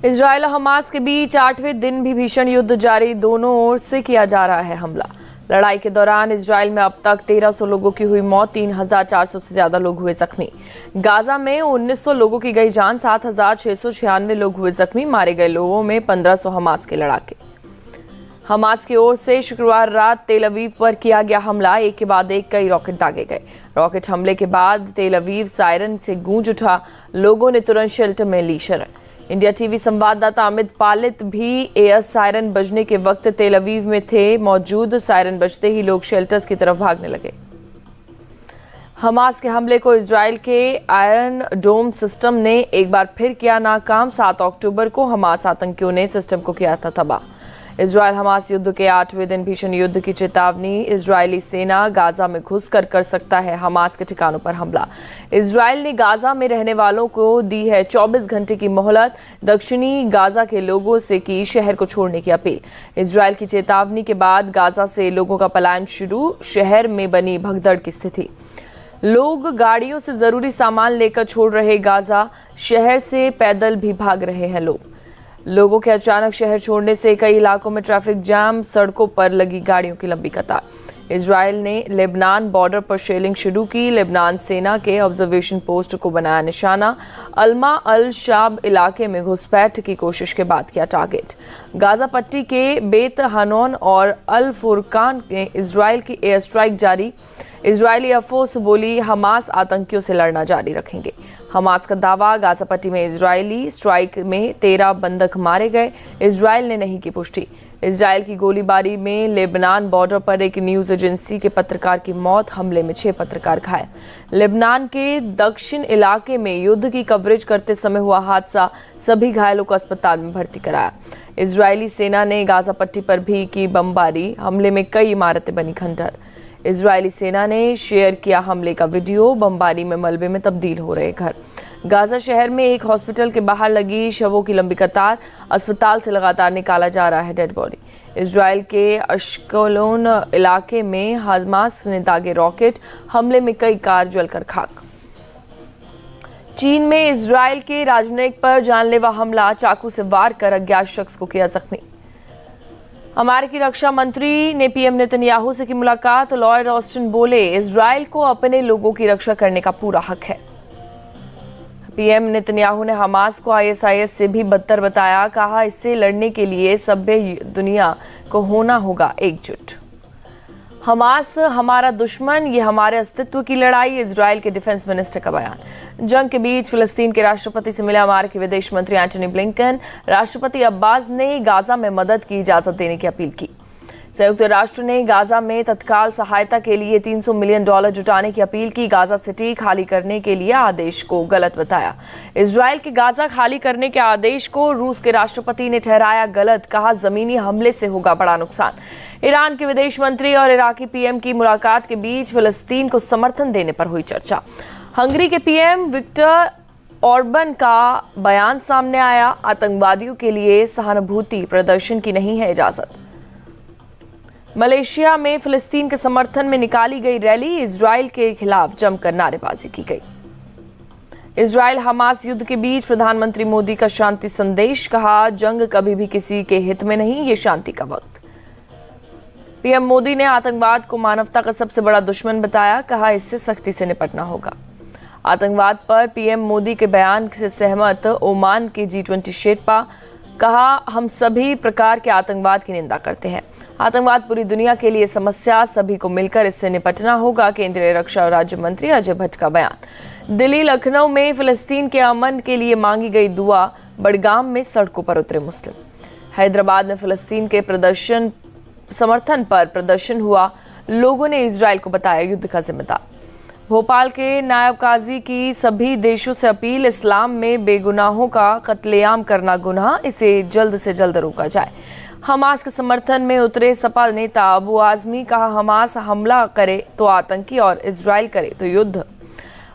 Israel और Hamas के बीच 8वें दिन भी भीषण युद्ध जारी, दोनों ओर से किया जा रहा है हमला। लड़ाई के दौरान इजराइल में अब तक 1300 लोगों की हुई मौत, 3400 से ज्यादा लोग हुए जख्मी। गाजा में 1900 लोगों की गई जान, 7696 लोग हुए जख्मी। मारे गए लोगों में 1500 हमास के लड़ाके। हमास की ओर से शुक्रवार रात तेल अवीव पर किया गया हमला, एक के बाद एक कई रॉकेट दागे गए। रॉकेट हमले के बाद तेल अवीव सायरन से गूंज उठा, लोगों ने तुरंत शेल्टर में ली शरण। इंडिया टीवी संवाददाता अमित पालित भी एयर सायरन बजने के वक्त तेल अवीव में थे मौजूद। सायरन बजते ही लोग शेल्टर्स की तरफ भागने लगे। हमास के हमले को इजराइल के आयरन डोम सिस्टम ने एक बार फिर किया नाकाम। 7 अक्टूबर को हमास आतंकियों ने सिस्टम को किया था तबाह। इजराइल हमास युद्ध के 8वें दिन भीषण युद्ध की चेतावनी। इजरायली सेना गाजा में घुसकर कर सकता है हमास के ठिकानों पर हमला। इजराइल ने गाजा में रहने वालों को दी है 24 घंटे की मोहलत। दक्षिणी गाजा के लोगों से की शहर को छोड़ने की अपील। इजराइल की चेतावनी के बाद गाजा से लोगों का पलायन शुरू। शहर में बनी भगदड़ की स्थिति। लोग गाड़ियों से जरूरी सामान लेकर छोड़ रहे गाजा। शहर से पैदल भी भाग रहे हैं लोगों के अचानक शहर छोड़ने से कई इलाकों में ट्रैफिक जाम, सड़कों पर लगी गाड़ियों की लंबी कतार। इजराइल ने लेबनान बॉर्डर पर शेलिंग शुरू की। लेबनान सेना के ऑब्जर्वेशन पोस्ट को बनाया निशाना। अल्मा अल शाब इलाके में घुसपैठ की कोशिश के बाद किया टारगेट। गाजा पट्टी के बेत हनौन और अल फुरकान में इजराइल की एयर स्ट्राइक जारी। इजरायली एयरफोर्स बोली हमास आतंकियों से लड़ना जारी रखेंगे। हमास का दावा, गाजा पट्टी में इजरायली स्ट्राइक में 13 बंधक मारे गए। इजराइल ने नहीं की पुष्टि। इजराइल की गोलीबारी में लेबनान बॉर्डर पर एक न्यूज एजेंसी के पत्रकार की मौत, हमले में 6 पत्रकार घायल। लेबनान के दक्षिण इलाके में युद्ध की कवरेज करते समय हुआ हादसा, सभी घायलों को अस्पताल में भर्ती कराया। इजरायली सेना ने गाजा पट्टी पर भी की बमबारी, हमले में कई इमारतें बनी खंडहर। इजरायली सेना ने शेयर किया हमले का वीडियो, बमबारी में मलबे में तब्दील हो रहे घर। गाजा शहर में एक हॉस्पिटल के बाहर लगी शवों की लंबी कतार। अस्पताल से लगातार निकाला जा रहा है डेड बॉडी। इजराइल के अश्कलोन इलाके में हमास ने दागे रॉकेट, हमले में कई कार जलकर खाक। चीन में इजराइल के राजनयिक पर जानलेवा हमला, चाकू से वार कर अज्ञात शख्स को किया जख्मी। अमेरिकी रक्षा मंत्री ने पीएम नेतन्याहू से की मुलाकात। लॉयड ऑस्टिन बोले इजराइल को अपने लोगों की रक्षा करने का पूरा हक है। पीएम नेतन्याहू ने हमास को आईएसआईएस से भी बदतर बताया। कहा इससे लड़ने के लिए सभ्य दुनिया को होना होगा एकजुट। हमास हमारा दुश्मन, ये हमारे अस्तित्व की लड़ाई, इजराइल के डिफेंस मिनिस्टर का बयान। जंग के बीच फिलिस्तीन के राष्ट्रपति से मिले अमेरिकी विदेश मंत्री एंटनी ब्लिंकन। राष्ट्रपति अब्बास ने गाजा में मदद की इजाजत देने की अपील की। संयुक्त राष्ट्र ने गाजा में तत्काल सहायता के लिए $300 मिलियन जुटाने की अपील की। गाजा सिटी खाली करने के लिए आदेश को गलत बताया। इजराइल के गाजा खाली करने के आदेश को रूस के राष्ट्रपति ने ठहराया गलत। कहा जमीनी हमले से होगा बड़ा नुकसान। ईरान के विदेश मंत्री और इराकी पीएम की मुलाकात के बीच फिलिस्तीन को समर्थन देने पर हुई चर्चा। हंगरी के पीएम विक्टर ऑर्बन का बयान सामने आया। आतंकवादियों के लिए सहानुभूति प्रदर्शन की नहीं है इजाजत। मलेशिया में फिलिस्तीन के समर्थन में निकाली गई रैली, इजराइल के खिलाफ जमकर नारेबाजी की गई। इजराइल हमास युद्ध के बीच प्रधानमंत्री मोदी का शांति संदेश। कहा जंग कभी भी किसी के हित में नहीं, ये शांति का वक्त। पीएम मोदी ने आतंकवाद को मानवता का सबसे बड़ा दुश्मन बताया। कहा इससे सख्ती से निपटना होगा। आतंकवाद पर पीएम मोदी के बयान से सहमत ओमान के G20 शेरपा। कहा हम सभी प्रकार के आतंकवाद की निंदा करते हैं। आतंकवाद पूरी दुनिया के लिए समस्या, सभी को मिलकर इससे निपटना होगा। केंद्रीय रक्षा राज्य मंत्री अजय भट्ट का बयान। दिल्ली लखनऊ में फिलिस्तीन के अमन के लिए मांगी गई दुआ। बड़गाम में सड़कों पर उतरे मुस्लिम। हैदराबाद में फिलिस्तीन के समर्थन पर प्रदर्शन हुआ। लोगों ने इजराइल को बताया युद्ध का जिम्मेदार। भोपाल के नायब काजी की सभी देशों से अपील। इस्लाम में बेगुनाहों का कत्लेआम करना गुनाह, इसे जल्द से जल्द रोका जाए। हमास के समर्थन में उतरे सपा नेता अबू आजमी। कहा हमास हमला करे तो आतंकी और इजराइल करे तो युद्ध।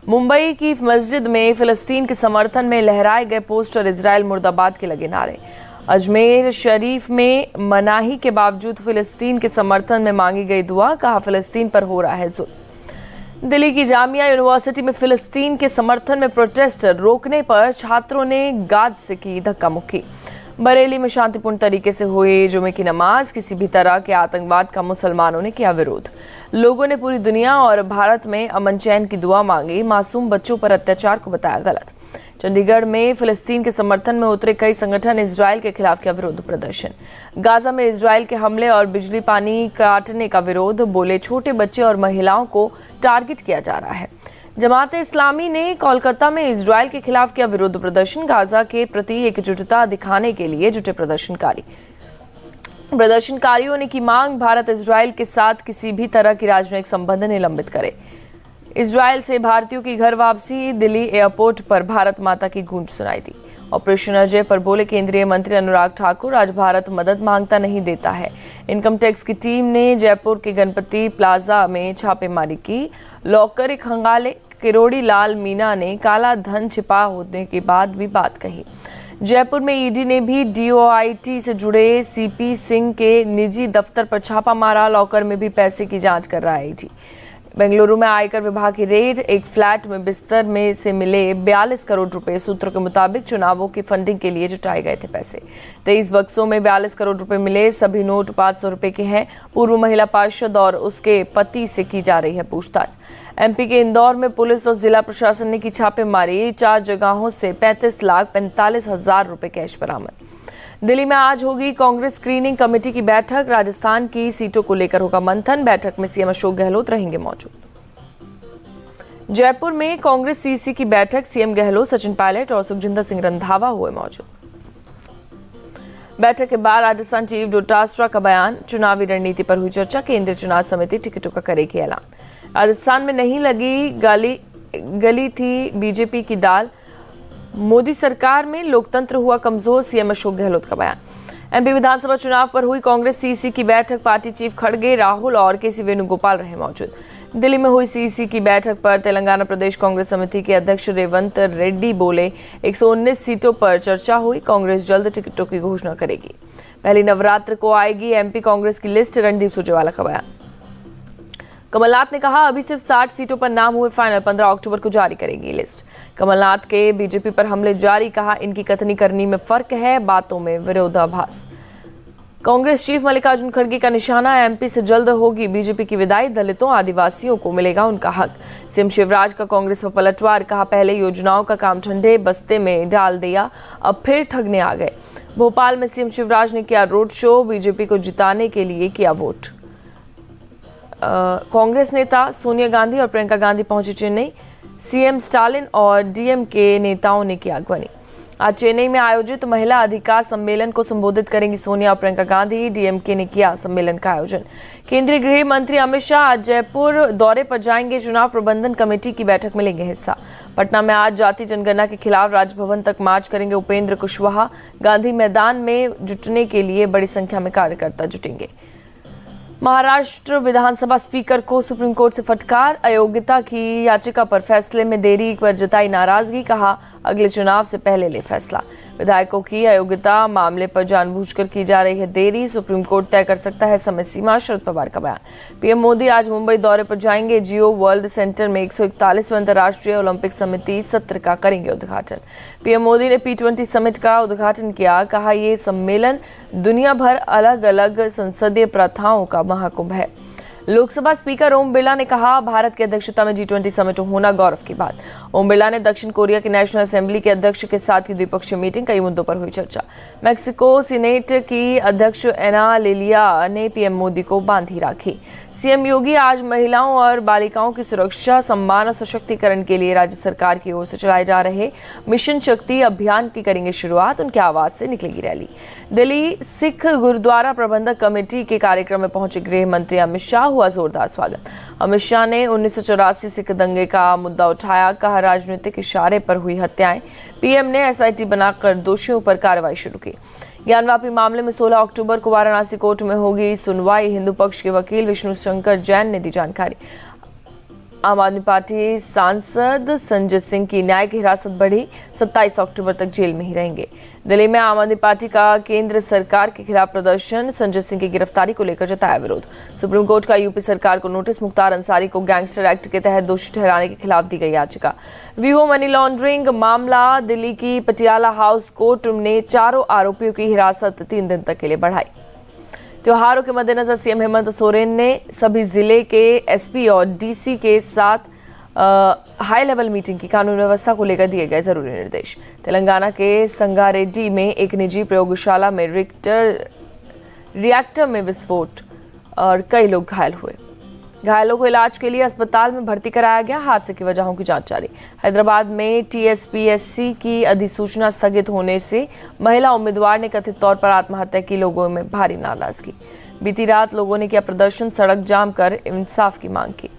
मुंबई की मस्जिद में फिलिस्तीन के समर्थन में लहराए गए पोस्टर, इजराइल मुर्दाबाद के लगे नारे। अजमेर शरीफ में मनाही के बावजूद फिलिस्तीन के समर्थन में मांगी गई दुआ। कहा फिलिस्तीन पर हो रहा है जुल्म। दिल्ली की जामिया यूनिवर्सिटी में फिलिस्तीन के समर्थन में प्रोटेस्ट रोकने पर छात्रों ने गार्ड से की धक्का मुक्की। बरेली में शांतिपूर्ण तरीके से हुई जुमे की नमाज, किसी भी तरह के आतंकवाद का मुसलमानों ने किया विरोध। लोगों ने पूरी दुनिया और भारत में अमन चैन की दुआ मांगी, मासूम बच्चों पर अत्याचार को बताया गलत। चंडीगढ़ में फिलिस्तीन के समर्थन में उतरे कई संगठन इजरायल के खिलाफ किया विरोध प्रदर्शन। गाजा में इजरायल के हमले और बिजली पानी काटने का विरोध, बोले छोटे बच्चे और महिलाओं को टारगेट किया जा रहा है। जमात-ए इस्लामी ने कोलकाता में इजरायल के खिलाफ किया विरोध प्रदर्शन। गाजा के प्रति एकजुटता दिखाने के लिए जुटे प्रदर्शनकारियों ने की मांग, भारत इजरायल के साथ किसी भी तरह की राजनयिक संबंध निलंबित करे। इजरायल से भारतीयों की घर वापसी, दिल्ली एयरपोर्ट पर भारत माता की गूंज सुनाई दी। ऑपरेशन अजय पर बोले केंद्रीय मंत्री अनुराग ठाकुर, आज भारत मदद मांगता नहीं देता है। इनकम टैक्स की टीम ने जयपुर के गणपति प्लाजा में छापेमारी की। लॉकर खंगाले किरोड़ी लाल मीना ने काला धन छिपा होने के बाद भी बात कही। जयपुर में ईडी ने भी डीओआईटी से जुड़े सीपी सिंह के निजी दफ्तर पर छापा मारा। लॉकर में भी पैसे की जांच कर रहा है ईडी। बेंगलुरु में आयकर विभाग की रेड, एक फ्लैट में बिस्तर में से मिले 42 करोड़ रुपए। सूत्रों के मुताबिक चुनावों की फंडिंग के लिए जुटाए गए थे पैसे। 23 बक्सों में 42 करोड़ रुपए मिले। सभी नोट 500 रुपए के हैं। पूर्व महिला पार्षद और उसके पति से की जा रही है पूछताछ। एमपी के इंदौर में पुलिस और जिला प्रशासन ने की छापेमारी। 4 जगहों से 35,45,000 रुपए कैश बरामद। दिल्ली में आज होगी कांग्रेस स्क्रीनिंग कमेटी की बैठक। राजस्थान की सीटों को लेकर होगा मंथन। बैठक में सीएम अशोक गहलोत रहेंगे मौजूद। जयपुर में कांग्रेस सीसी की बैठक, सीएम गहलोत, सचिन पायलट और सुखजिंदर सिंह रंधावा हुए मौजूद। बैठक के बाद राजस्थान चीफ डोटास्ट्रा का बयान, चुनावी रणनीति पर हुई चर्चा। केंद्रीय चुनाव समिति टिकटों का करेगी ऐलान। राजस्थान में नहीं लगी गली थी बीजेपी की दाल, मोदी सरकार में लोकतंत्र हुआ कमजोर, सीएम अशोक गहलोत का बयान। एमपी विधानसभा चुनाव पर हुई कांग्रेस सीसी की बैठक। पार्टी चीफ खड़गे, राहुल और केसी वेणुगोपाल रहे मौजूद। दिल्ली में हुई सीसी की बैठक पर तेलंगाना प्रदेश कांग्रेस समिति के अध्यक्ष रेवंत रेड्डी बोले, 119 सीटों पर चर्चा हुई। कांग्रेस जल्द टिकटों की घोषणा करेगी। पहली नवरात्र को आएगी एमपी कांग्रेस की लिस्ट, रणदीप सुरजेवाला का बयान। कमलनाथ ने कहा, अभी सिर्फ 60 सीटों पर नाम हुए फाइनल, 15 अक्टूबर को जारी करेगी लिस्ट। कमलनाथ के बीजेपी पर हमले जारी, कहा इनकी कथनी करनी में फर्क है, बातों में विरोधाभास। कांग्रेस चीफ मल्लिकार्जुन खड़गे का निशाना, एमपी से जल्द होगी बीजेपी की विदाई, दलितों आदिवासियों को मिलेगा उनका हक। सीएम शिवराज का कांग्रेस पर पलटवार, कहा पहले योजनाओं का काम ठंडे बस्ते में डाल दिया, अब फिर ठगने आ गए। भोपाल में सीएम शिवराज ने किया रोड शो, बीजेपी को जिताने के लिए किया वोट। कांग्रेस नेता सोनिया गांधी और प्रियंका गांधी पहुंचे चेन्नई। सीएम स्टालिन और डीएमके नेताओं ने की अगवानी। आज चेन्नई में आयोजित महिला अधिकार सम्मेलन को संबोधित करेंगी सोनिया और प्रियंका गांधी। डीएमके ने किया सम्मेलन का आयोजन। केंद्रीय गृह मंत्री अमित शाह आज जयपुर दौरे पर जाएंगे। चुनाव प्रबंधन कमेटी की बैठक में लेंगे हिस्सा। पटना में आज जाति जनगणना के खिलाफ राजभवन तक मार्च करेंगे उपेंद्र कुशवाहा। गांधी मैदान में जुटने के लिए बड़ी संख्या में कार्यकर्ता जुटेंगे। महाराष्ट्र विधानसभा स्पीकर को सुप्रीम कोर्ट से फटकार, अयोग्यता की याचिका पर फैसले में देरी पर जताई नाराजगी, कहा अगले चुनाव से पहले ले फैसला। विधायकों की अयोग्यता मामले पर जानबूझकर की जा रही है देरी, सुप्रीम कोर्ट तय कर सकता है समय सीमा, शरद पवार का बयान। पीएम मोदी आज मुंबई दौरे पर जाएंगे। जियो वर्ल्ड सेंटर में 141वें अंतर्राष्ट्रीय ओलंपिक समिति सत्र का करेंगे उद्घाटन। पीएम मोदी ने P20 समिट का उद्घाटन किया, कहा ये सम्मेलन दुनिया भर अलग अलग संसदीय प्रथाओं का महाकुंभ है। लोकसभा स्पीकर ओम बिरला ने कहा, भारत की अध्यक्षता में G20 समिट होना गौरव की बात। ओम बिरला ने दक्षिण कोरिया की नेशनल असेंबली के अध्यक्ष के साथ की द्विपक्षीय मीटिंग, कई मुद्दों पर हुई चर्चा। मैक्सिको सीनेट की अध्यक्ष एना लिलिया ने पीएम मोदी को बांधी राखी। सीएम योगी आज महिलाओं और बालिकाओं की सुरक्षा, सम्मान और सशक्तिकरण के लिए राज्य सरकार की ओर से चलाए जा रहे मिशन शक्ति अभियान की करेंगे शुरुआत। उनके आवाज से निकलेगी रैली। दिल्ली सिख गुरुद्वारा प्रबंधक कमेटी के कार्यक्रम में पहुंचे गृह मंत्री अमित शाह, हुआ जोरदार स्वागत। अमित शाह ने 1984 सिख दंगे का मुद्दा उठाया, कहा राजनीतिक इशारे पर हुई हत्याएं। पीएम ने एसआईटी बनाकर दोषियों पर कार्रवाई शुरू की। ज्ञानवापी मामले में 16 अक्टूबर को वाराणसी कोर्ट में होगी सुनवाई। हिंदू पक्ष के वकील विष्णु शंकर जैन ने दी जानकारी। आम आदमी पार्टी सांसद संजय सिंह की न्यायिक हिरासत बढ़ी, 27 अक्टूबर तक जेल में ही रहेंगे। दिल्ली में आम आदमी पार्टी का केंद्र सरकार के खिलाफ प्रदर्शन, संजय सिंह की गिरफ्तारी को लेकर जताया विरोध। सुप्रीम कोर्ट का यूपी सरकार को नोटिस, मुख्तार अंसारी को गैंगस्टर एक्ट के तहत दोषी ठहराने के खिलाफ दी गई याचिका। वीवो मनी लॉन्ड्रिंग मामला, दिल्ली की पटियाला हाउस कोर्ट ने चारों आरोपियों की हिरासत 3 दिन तक के लिए बढ़ाई। त्योहारों के मद्देनजर सीएम हेमंत सोरेन ने सभी जिले के एसपी और डीसी के साथ हाई लेवल मीटिंग की, कानून व्यवस्था को लेकर दिए गए जरूरी निर्देश। तेलंगाना के संगारेड्डी में एक निजी प्रयोगशाला में रिएक्टर में विस्फोट और कई लोग घायल हुए। घायलों को इलाज के लिए अस्पताल में भर्ती कराया गया। हादसे की वजहों की जांच जारी। हैदराबाद में टीएसपीएससी की अधिसूचना स्थगित होने से महिला उम्मीदवार ने कथित तौर पर आत्महत्या की, लोगों में भारी नाराजगी। बीती रात लोगों ने किया प्रदर्शन, सड़क जाम कर इंसाफ की मांग की।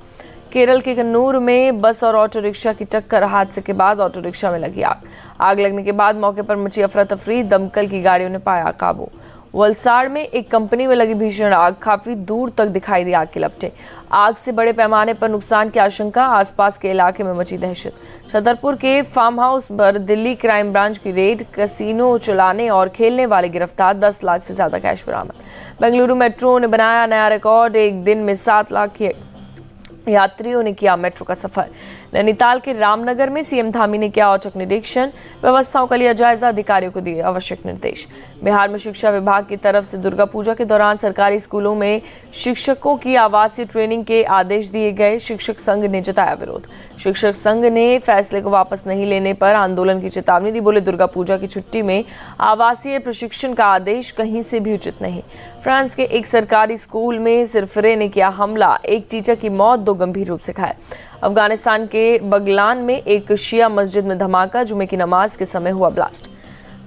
केरल के कन्नूर में बस और ऑटो रिक्शा की टक्कर, हादसे के बाद ऑटो रिक्शा में लगी आग। आग लगने के बाद मौके पर मची अफरा तफरी, दमकल की गाड़ियों ने पाया काबू। वलसाड़ में एक कंपनी में लगी भीषण आग, काफी दूर तक दिखाई दी आग के लपटें। आग से बड़े पैमाने पर नुकसान की आशंका, आसपास के इलाके में मची दहशत। छतरपुर के फार्म हाउस पर दिल्ली क्राइम ब्रांच की रेड, कैसीनो चलाने और खेलने वाले गिरफ्तार, 10 लाख से ज्यादा कैश बरामद। बेंगलुरु मेट्रो ने बनाया नया रिकॉर्ड, एक दिन में 7 लाख यात्रियों ने किया मेट्रो का सफर। नैनीताल के रामनगर में सीएम धामी ने किया औचक निरीक्षण, व्यवस्थाओं का लिया जायजा, अधिकारियों को दिए आवश्यक निर्देश। बिहार में शिक्षा विभाग की तरफ से दुर्गा पूजा के दौरान सरकारी स्कूलों में शिक्षकों की आवासीय ट्रेनिंग के आदेश दिए गए। शिक्षक संघ ने जताया विरोध। शिक्षक संघ ने फैसले को वापस नहीं लेने पर आंदोलन की चेतावनी दी। बोले, दुर्गा पूजा की छुट्टी में आवासीय प्रशिक्षण का आदेश कहीं से भी उचित नहीं। फ्रांस के एक सरकारी स्कूल में सिरफिरे ने किया हमला, एक टीचर की मौत, 2 गंभीर रूप से घायल। अफगानिस्तान के बगलान में एक शिया मस्जिद में धमाका, जुमे की नमाज के समय हुआ ब्लास्ट।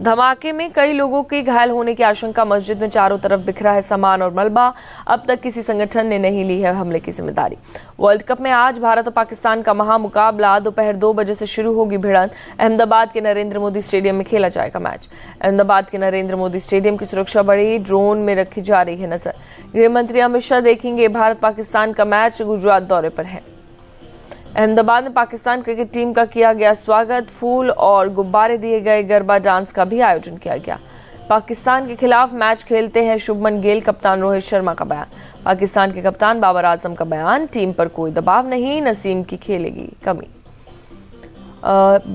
धमाके में कई लोगों के घायल होने की आशंका। मस्जिद में चारों तरफ बिखरा है सामान और मलबा। अब तक किसी संगठन ने नहीं ली है हमले की जिम्मेदारी। वर्ल्ड कप में आज भारत और पाकिस्तान का महामुकाबला, दोपहर 2 बजे से शुरू होगी भिड़ंत। अहमदाबाद के नरेंद्र मोदी स्टेडियम में खेला जाएगा मैच। अहमदाबाद के नरेंद्र मोदी स्टेडियम की सुरक्षा बड़ी, ड्रोन में रखी जा रही है नजर। गृह मंत्री अमित शाह देखेंगे भारत पाकिस्तान का मैच, गुजरात दौरे पर है। अहमदाबाद में पाकिस्तान क्रिकेट टीम का किया गया स्वागत, फूल और गुब्बारे दिए गए, गरबा डांस का भी आयोजन किया गया। पाकिस्तान के खिलाफ मैच खेलते हैं शुभमन गिल, कप्तान रोहित शर्मा का बयान। पाकिस्तान के कप्तान बाबर आजम का बयान, टीम पर कोई दबाव नहीं, नसीम की खेलेगी कमी।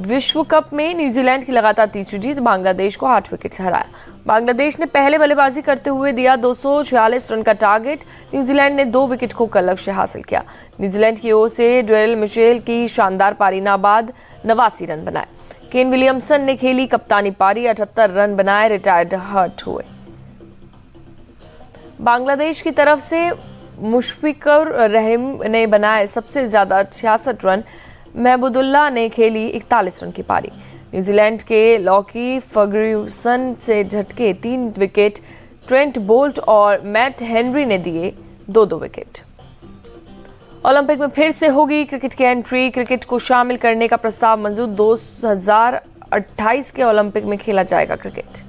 विश्व कप में न्यूजीलैंड की लगातार तीसरी जीत, बांग्लादेश को 8 विकेट से हराया। बांग्लादेश ने पहले बल्लेबाजी करते हुए दिया 246 रन का टारगेट। न्यूजीलैंड ने 2 विकेट खोकर लक्ष्य हासिल किया। न्यूजीलैंड की ओर से डेरिल मिशेल की शानदार पारी नाबाद, 89 रन बनाए। केन विलियमसन ने खेली कप्तानी पारी, 78 रन बनाए, रिटायर्ड हर्ट हुए। बांग्लादेश की तरफ से मुशफिकुर रहीम ने बनाए सबसे ज्यादा 66 रन। महमूदुल्लाह ने खेली 41 रन की पारी। न्यूजीलैंड के लॉकी फर्ग्यूसन से झटके 3 विकेट। ट्रेंट बोल्ट और मैट हेनरी ने दिए 2-2 विकेट। ओलंपिक में फिर से होगी क्रिकेट की एंट्री, क्रिकेट को शामिल करने का प्रस्ताव मंजूर। 2028 के ओलंपिक में खेला जाएगा क्रिकेट।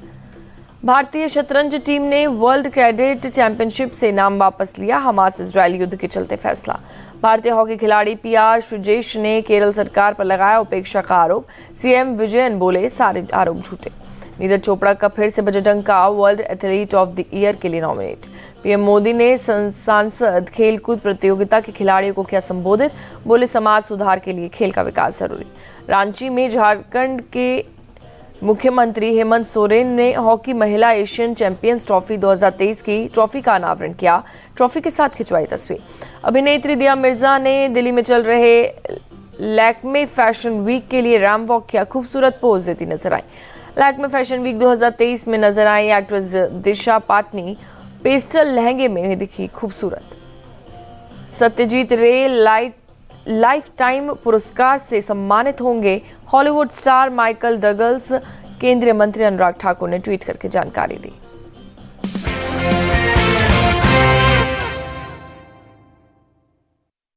भारतीय शतरंज टीम ने वर्ल्ड कैडेट चैंपियनशिप से नाम वापस लिया, हमास इजरायल युद्ध के चलते फैसला। भारतीय हॉकी खिलाड़ी पीआर श्रीजेश ने केरल सरकार पर लगाया उपेक्षा का आरोप। सीएम विजयन बोले सारे आरोप झूठे। नीरज चोपड़ा का फिर से बजट का world athlete of the year के लिए नॉमिनेट। पीएम मोदी ने सांसद खेलकूद प्रतियोगिता के खिलाड़ियों को किया संबोधित, बोले समाज सुधार के लिए खेल का विकास जरूरी। रांची में झारखंड के मुख्यमंत्री हेमंत सोरेन ने हॉकी महिला एशियन चैंपियंस ट्रॉफी 2023 की ट्रॉफी का अनावरण किया। ट्रॉफी के साथ खिंचवाई तस्वीर। अभिनेत्री दिया मिर्जा ने दिल्ली में चल रहे लैक्मे फैशन वीक के लिए रैंप वॉक किया, खूबसूरत पोज देती नजर आई। लैक्मे फैशन वीक 2023 में नजर आई एक्ट्रेस दिशा पाटनी पेस्टल लहंगे में दिखी खूबसूरत। सत्यजीत रे लाइफ टाइम पुरस्कार से सम्मानित होंगे हॉलीवुड स्टार माइकल डगलस, केंद्रीय मंत्री अनुराग ठाकुर ने ट्वीट करके जानकारी दी।